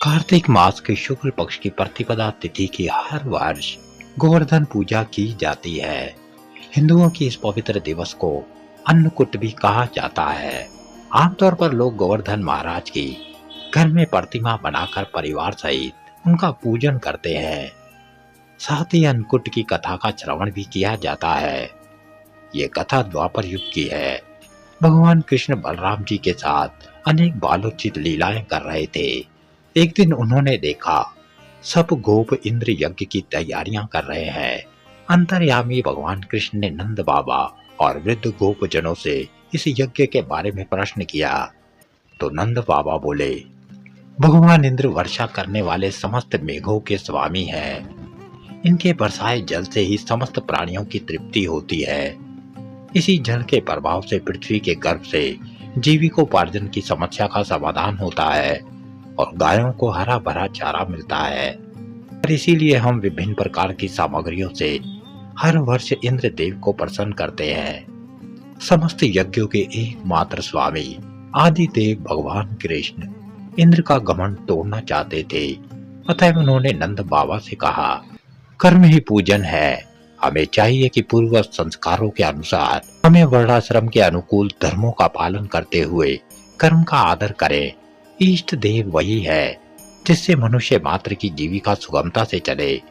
कार्तिक मास के शुक्ल पक्ष की प्रतिपदा तिथि की हर वर्ष गोवर्धन पूजा की जाती है। हिंदुओं की इस पवित्र दिवस को अन्नकूट भी कहा जाता है। आमतौर पर लोग गोवर्धन महाराज की घर में प्रतिमा बनाकर परिवार सहित उनका पूजन करते हैं। साथ ही अन्नकूट की कथा का श्रवण भी किया जाता है। ये कथा द्वापर युग की है। भगवान कृष्ण बलराम जी के साथ अनेक बालोचित लीलाएं कर रहे थे। एक दिन उन्होंने देखा सब गोप इंद्र यज्ञ की तैयारियां कर रहे हैं। अंतर्यामी भगवान कृष्ण ने नंद बाबा और वृद्ध गोपजनों से इस यज्ञ के बारे में प्रश्न किया तो नंद बाबा बोले, भगवान इंद्र वर्षा करने वाले समस्त मेघों के स्वामी हैं। इनके बरसाए जल से ही समस्त प्राणियों की तृप्ति होती है। इसी जल के प्रभाव से पृथ्वी के गर्भ से जीविकोपार्जन की समस्या का समाधान होता है और गायों को हरा भरा चारा मिलता है। और इसीलिए हम विभिन्न प्रकार की सामग्रियों से हर वर्ष इंद्र देव को प्रसन्न करते हैं। समस्त यज्ञों के एकमात्र स्वामी आदि देव भगवान कृष्ण इंद्र का घमंड तोड़ना चाहते थे। अतः उन्होंने नंद बाबा से कहा, कर्म ही पूजन है। हमें चाहिए कि पूर्व संस्कारों के अनुसार हमें वर्णाश्रम के अनुकूल धर्मों का पालन करते हुए कर्म का आदर करें। इष्ट देव वही है जिससे मनुष्य मात्र की जीविका सुगमता से चले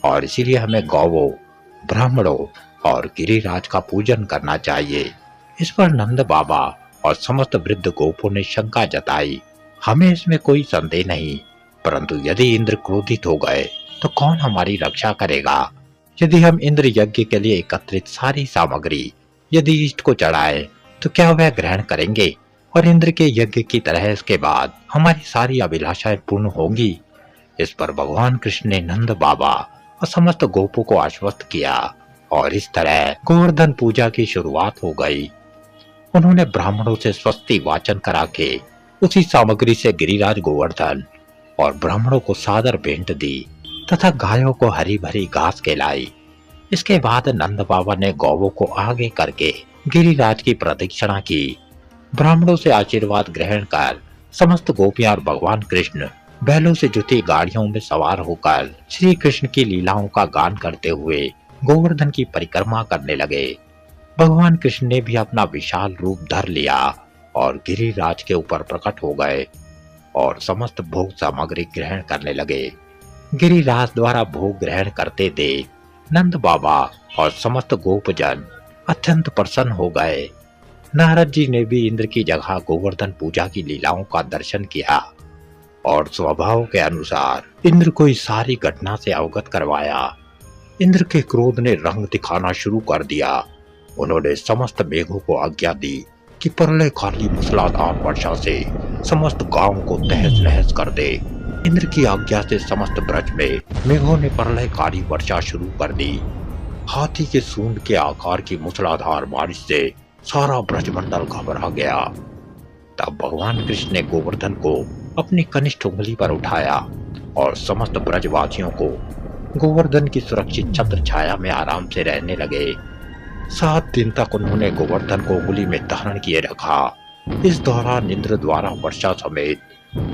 और इसीलिए हमें गौवों, ब्राह्मणों और गिरिराज का पूजन करना चाहिए। इस पर नंद बाबा और समस्त वृद्ध गोपों ने शंका जताई। हमें इसमें कोई संदेह नहीं, परंतु यदि इंद्र क्रोधित हो गए तो कौन हमारी रक्षा करेगा? यदि हम इंद्र यज्ञ के लिए एकत्रित सारी सामग्री यदि इष्ट को चढ़ाए तो क्या वह ग्रहण करेंगे और इंद्र के यज्ञ की तरह इसके बाद हमारी सारी अभिलाषाएं पूर्ण होंगी? इस पर भगवान कृष्ण ने नंद बाबा और समस्त गोपों को आश्वस्त किया और इस तरह गोवर्धन पूजा की शुरुआत हो गई। उन्होंने ब्राह्मणों से स्वस्ति वाचन करा के उसी सामग्री से गिरिराज गोवर्धन और ब्राह्मणों को सादर भेंट दी तथा गायों को हरी भरी घास खिलाई। इसके बाद नंद बाबा ने गौवों को आगे करके गिरिराज की प्रदक्षिणा की। ब्राह्मणों से आशीर्वाद ग्रहण कर समस्त गोपियां और भगवान कृष्ण बैलों से जुटी गाड़ियों में सवार होकर श्री कृष्ण की लीलाओं का गान करते हुए गोवर्धन की परिक्रमा करने लगे। भगवान कृष्ण ने भी अपना विशाल रूप धर लिया और गिरिराज के ऊपर प्रकट हो गए और समस्त भोग सामग्री ग्रहण करने लगे। गिरिराज द्वारा भोग ग्रहण करते देख नंद बाबा और समस्त गोपजन अत्यंत प्रसन्न हो गए। नारद जी ने भी इंद्र की जगह गोवर्धन पूजा की लीलाओं का दर्शन किया और स्वभाव के अनुसार इंद्र को इस सारी घटना से अवगत करवाया। इंद्र के क्रोध ने रंग दिखाना शुरू कर दिया। उन्होंने समस्त मेघों को आज्ञा दी कि प्रलयकाली मूसलाधार वर्षा से समस्त गांव को तहस नहस कर दे। इंद्र की आज्ञा से समस्त ब्रज में मेघों ने प्रलयकारी वर्षा शुरू कर दी। हाथी के सूंड के आकार की मूसलाधार बारिश से सारा ब्रजमंडल घबरा गया। तब भगवान कृष्ण ने गोवर्धन को अपनी कनिष्ठ उंगली पर उठाया और समस्त ब्रजवासियों को गोवर्धन की सुरक्षित छत्र छाया में आराम से रहने लगे। 7 दिन तक उन्होंने गोवर्धन को उंगली में धारण किए रखा। इस दौरान इंद्र द्वारा वर्षा समेत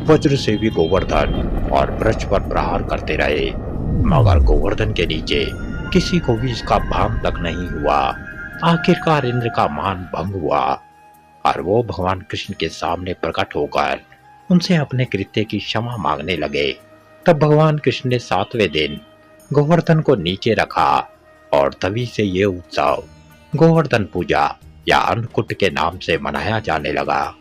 वज्र से भी गोवर्धन और ब्रज पर प्रहार करते रहे, मगर गोवर्धन के नीचे किसी को भी इसका भान तक नहीं हुआ। आखिरकार इंद्र का मान भंग हुआ और वो भगवान कृष्ण के सामने प्रकट होकर उनसे अपने कृत्य की क्षमा मांगने लगे। तब भगवान कृष्ण ने 7वें दिन गोवर्धन को नीचे रखा और तभी से ये उत्सव गोवर्धन पूजा या अन्नकूट के नाम से मनाया जाने लगा।